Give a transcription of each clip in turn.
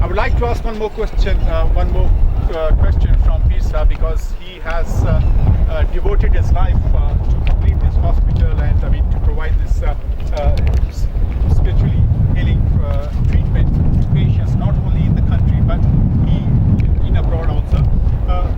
I would like to ask one more question from Pir Sahab, because he has devoted his life to complete this hospital and to provide this spiritually healing treatment to patients not only in the country but in abroad also.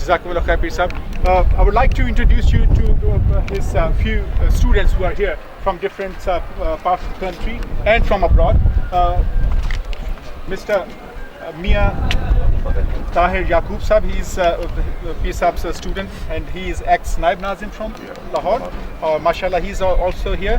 Jazakumullah khair, Pir Sahab. I would like to introduce you to his few students who are here from different parts of the country and from abroad. Mr. Mia Tahir Yaqub Sahab, he is Pir Sahab's student and he is ex-Naib Nazim from Lahore. MashaAllah, he is also here.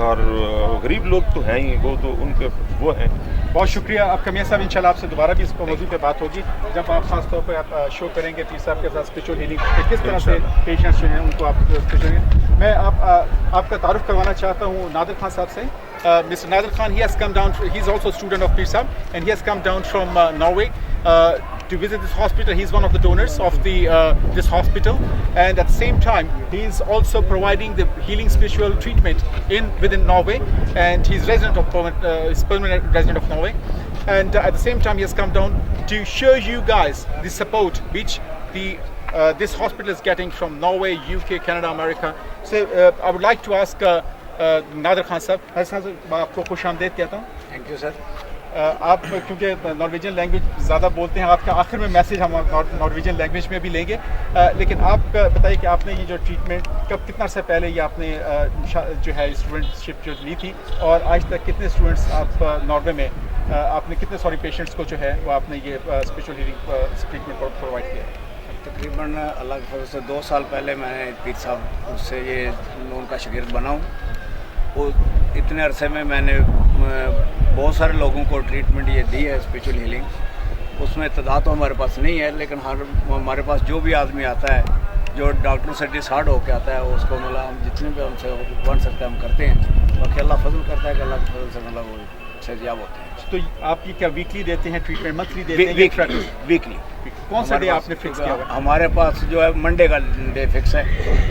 اور غریب لوگ تو ہیں ہی، وہ تو ان کے وہ ہیں. بہت شکریہ آپ کا میاں صاحب. انشاءاللہ آپ سے دوبارہ بھی اس کو موضوع پہ بات ہوگی جب آپ خاص طور پہ آپ شو کریں گے پیر صاحب کے ساتھ اسپیشل ہیلنگ کہ کس طرح سے پیشنٹس جو ہیں ان کو آپ اسپیشل. میں آپ کا تعارف کروانا چاہتا ہوں نادر خان صاحب سے. Mr. Nader Khan, he has come down, he's also a student of Pir Sahib, and he has come down from Norway to visit this hospital. He's one of the donors of this hospital, and at the same time he's also providing the healing spiritual treatment within Norway, and he's permanent resident of Norway, and at the same time he has come down to show you guys the support which this hospital is getting from Norway, UK, Canada, America. So I would like to ask نادر خان صاحب. میں آپ کو خوش آمدید کہتا ہوں. Thank you sir. آپ کیونکہ نارویجن لینگویج زیادہ بولتے ہیں، آپ کا آخر میں میسیج ہم نارویجن لینگویج میں بھی لیں گے، لیکن آپ بتائیے کہ آپ نے یہ جو ٹریٹمنٹ کتنا عرصہ پہلے یہ آپ نے جو ہے اسٹوڈنٹشپ جو لی تھی، اور آج تک کتنے اسٹوڈنٹس آپ ناروے میں آپ نے کتنے پیشنٹس کو جو ہے وہ آپ نے یہ اسپیشل ہیلنگ ٹریٹمنٹ پرووائڈ کیا؟ تقریباً اللہ کے فضل سے 2 سال پہلے میں نے پیر صاحب سے یہ ان کا شاگرد بنا ہوں. وہ اتنے عرصے میں نے بہت سارے لوگوں کو ٹریٹمنٹ یہ دی ہے اسپیشل ہیلنگ. اس میں تعداد تو ہمارے پاس نہیں ہے، لیکن ہمارے پاس جو بھی آدمی آتا ہے جو ڈاکٹروں سے ڈسہارڈ ہو کے آتا ہے اس کو مطلب ہم جتنے بھی ہم سے بن سکتے ہیں ہم کرتے ہیں. باقی اللہ فضل کرتا ہے کہ اللہ کے فضل سے مطلب وہ صحتیاب ہوتے ہیں. تو آپ یہ کیا ویکلی دیتے ہیں ٹریٹمنٹ، منتھلی دیتے ہیں؟ ویکلی. کون سا ڈے آپ نے فکس کیا ہوا؟ ہمارے پاس جو ہے منڈے کا ڈے فکس ہے.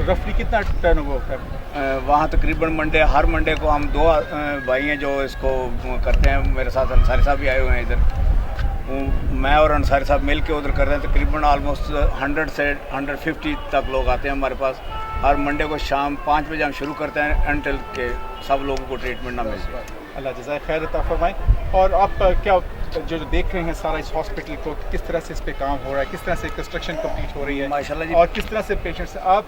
رفلی کتنا ٹرن اوور ہوتا ہے وہاں؟ تقریباً ہر منڈے کو ہم 2 بھائی ہیں جو اس کو کرتے ہیں. میرے ساتھ انصاری صاحب بھی آئے ہوئے ہیں ادھر. میں اور انصاری صاحب مل کے ادھر کرتے ہیں. تقریباً آلموسٹ 100 سے 150 تک لوگ آتے ہیں ہمارے پاس. ہر منڈے کو شام 5 بجے ہم شروع کرتے ہیں انٹل کہ سب لوگوں کو ٹریٹمنٹ نہ مل جائے. اللہ جزائے خیر عطا فرمائے. اور آپ کیا جو دیکھ رہے ہیں سارا اس ہاسپٹل کو، کس طرح سے اس پہ کام ہو رہا ہے، کس طرح سے کنسٹرکشن کمپلیٹ ہو رہی ہے ماشاءاللہ جی، اور کس طرح سے پیشنٹس، آپ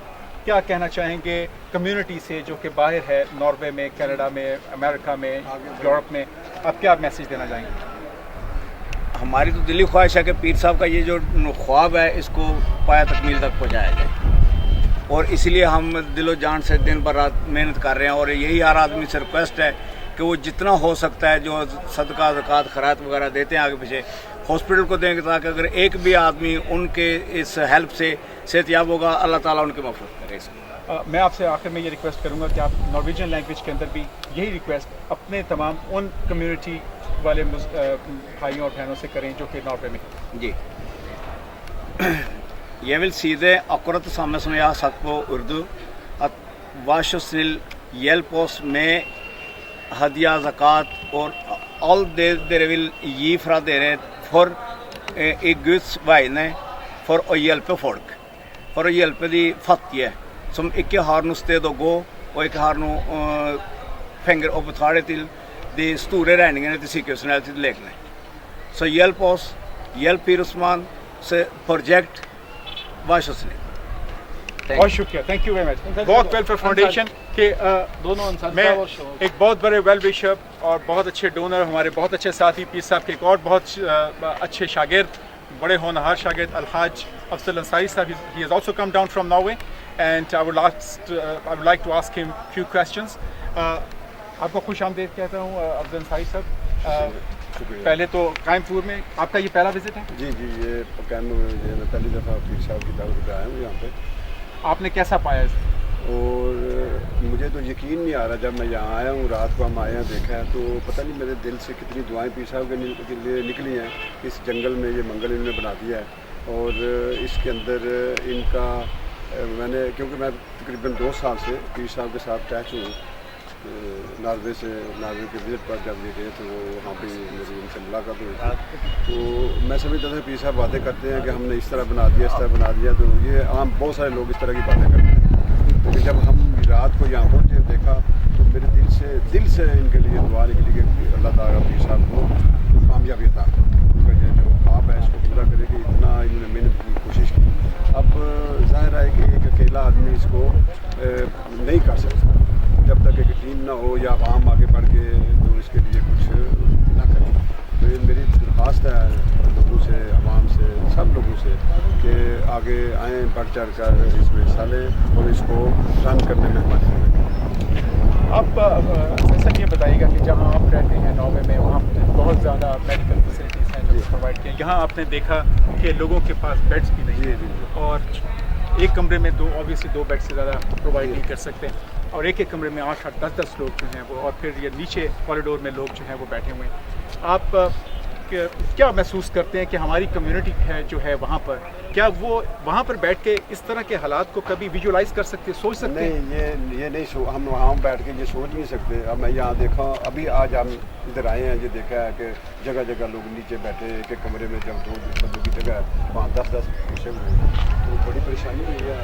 کیا کہنا چاہیں گے کمیونٹی سے جو کہ باہر ہے، ناروے میں، کینیڈا میں، امریکہ میں، یورپ میں، آپ کیا میسیج دینا چاہیں گے؟ ہماری تو دلی خواہش ہے کہ پیر صاحب کا یہ جو خواب ہے اس کو پایا تکمیل تک پہنچایا جائے، اور اس لیے ہم دل و جان سے دن بر رات محنت کر رہے ہیں. اور یہی ہر آدمی سے ریکویسٹ ہے کہ وہ جتنا ہو سکتا ہے جو صدقہ زکوٰۃ خیرات وغیرہ دیتے ہیں آگے پیچھے ہاسپٹل کو دیں گے، تاکہ اگر ایک بھی آدمی ان کے اس ہیلپ سے صحت یاب ہوگا اللہ تعالیٰ ان کی مغفرت کرے. میں آپ سے آخر میں یہ ریکویسٹ کروں گا کہ آپ نارویجن لینگویج کے اندر بھی یہی ریکویسٹ اپنے تمام ان کمیونٹی والے بھائیوں اور بہنوں سے کریں جو کہ ناروے میں ہیں. جی. Jeg vil si det akkurat det samme som jeg har sagt på urdu, at vær så snill hjelp oss med hadiya, zakat og alt det dere vil gi fra dere for i Guds vegne, for å hjelpe folk, for å hjelpe de fattige som ikke har noe sted å gå og ikke har noe penger å betale til de store regningene til sykehusene eller til legene. Så hjelp oss, hjelp Pir Osman سے project. بہت شکریہ. بہت شکریہ. Thank you very much. بہت welfare foundation کے دونوں میں ایک بہت بڑے ویل وشر اور بہت اچھے ڈونر، ہمارے بہت اچھے ساتھی پیر صاحب کے ایک اور بہت اچھے شاگرد، بڑے ہونہار شاگرد الحاج افضل انصاری صاحب. He has also come down from Norway and I would like to ask him few questions. آپ کو خوش آمدید کہتا ہوں افضل انصاری صاحب. پہلے تو قائم پور میں آپ کا یہ پہلا وزٹ ہے؟ جی جی، یہ قائم میں پہلی دفعہ پیر صاحب کی دعوت پہ آیا ہوں یہاں پہ. آپ نے کیسا پایا اس کو؟ اور مجھے تو یقین نہیں آ رہا جب میں یہاں آیا ہوں، رات کو ہم آئے ہیں دیکھا ہے تو پتہ نہیں میرے دل سے کتنی دعائیں پیر صاحب کے لیے نکلی ہیں. اس جنگل میں یہ منگل انہوں نے بنا دیا ہے، اور اس کے اندر ان کا میں نے، کیونکہ میں تقریباً 2 سال سے پیر صاحب کے ساتھ اٹیچ ہوں. ناروے کے وزٹ پر جب یہ گئے تو وہ وہاں پہ میری ان سے ملاقات ہوئی تو میں سمجھتا تھا پیر صاحب باتیں کرتے ہیں کہ ہم نے اس طرح بنا دیا، اس طرح بنا دیا. تو یہ عام بہت سارے لوگ اس طرح کی باتیں کرتے ہیں، لیکن جب ہم رات کو یہاں پہنچے دیکھا تو میرے دل سے ان کے لیے دعا نکلی کہ اللہ تعالیٰ پیر صاحب کو کامیابی عطا کرے، یہ جو خواب ہے اس کو پورا کرے کہ اتنا انہوں نے محنت کی، کوشش کی. اب ظاہر ہے کہ ایک اکیلا آدمی اس کو نہیں کر سکتا جب تک ایک ٹیم نہ ہو یا عوام آگے بڑھ کے تو اس کے لیے کچھ نہ کرے. تو یہ میری درخواست ہے لوگوں سے، عوام سے، سب لوگوں سے کہ آگے آئیں، بڑھ چڑھ کر اس میں حصہ لیں اور اس کو رن کرنے میں ہماری آپ سر یہ بتائیے گا کہ جہاں آپ رہتے ہیں ناروے میں وہاں پہ بہت زیادہ میڈیکل فیسلٹیز ہیں جو پرووائڈ کیا یہاں آپ نے دیکھا کہ لوگوں کے پاس بیڈس بھی نہیں ہیں اور ایک کمرے میں آبویسلی دو بیڈ سے زیادہ پرووائڈ نہیں کر سکتے اور ایک کمرے میں 8-8 10-10 لوگ جو ہیں وہ اور پھر یہ نیچے کوریڈور میں لوگ جو ہیں وہ بیٹھے ہوئے ہیں. آپ کیا محسوس کرتے ہیں کہ ہماری کمیونٹی ہے جو ہے وہاں پر کیا وہ وہاں پر بیٹھ کے اس طرح کے حالات کو کبھی ویژولائز کر سکتے سوچ سکتے ہیں؟ نہیں یہ نہیں ہم وہاں بیٹھ کے یہ سوچ نہیں سکتے. اب میں یہاں دیکھا ابھی آج ہم ادھر آئے ہیں یہ دیکھا ہے کہ جگہ جگہ لوگ نیچے بیٹھے ایک ایک کمرے میں جب 2 بندوں کی جگہ ہے وہاں 10-10 پیچھے ہوئے ہیں تو بڑی پریشانی ہوئی ہے.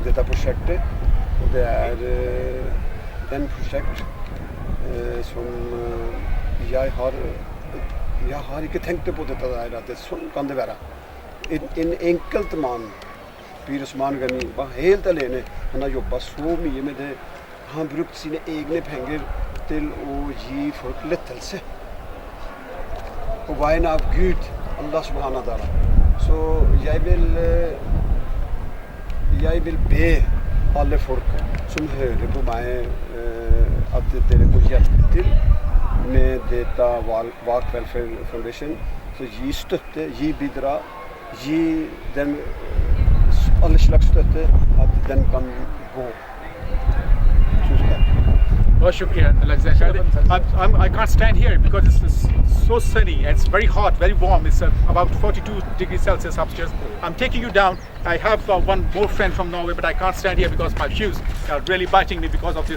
Detta projektet och det är den projekt som jag har ikke tenkt på dette der, at det sånn kan det være. En enkelt mann, Pir Osman Ghani, var helt alene. Han har jobbet så mye med det. Han har brukt sine egne penger til å gi folk lettelse. På vegne av Gud, Allah subhanahu wa ta'ala. Så jeg vil be alle folk som hører på meg at dere må hjelpe til med dette Waqf Welfare Foundation. Så gi støtte, gi bidrag, gi dem alle slags støtte at den kan gå. Tusen takk. بہت شکریہ I can't stand here because it's so sunny and it's very hot, very warm. It's about 42 degrees Celsius upstairs. I'm taking you down. I have one more friend from Norway, but I can't stand here because my shoes are really biting me because of this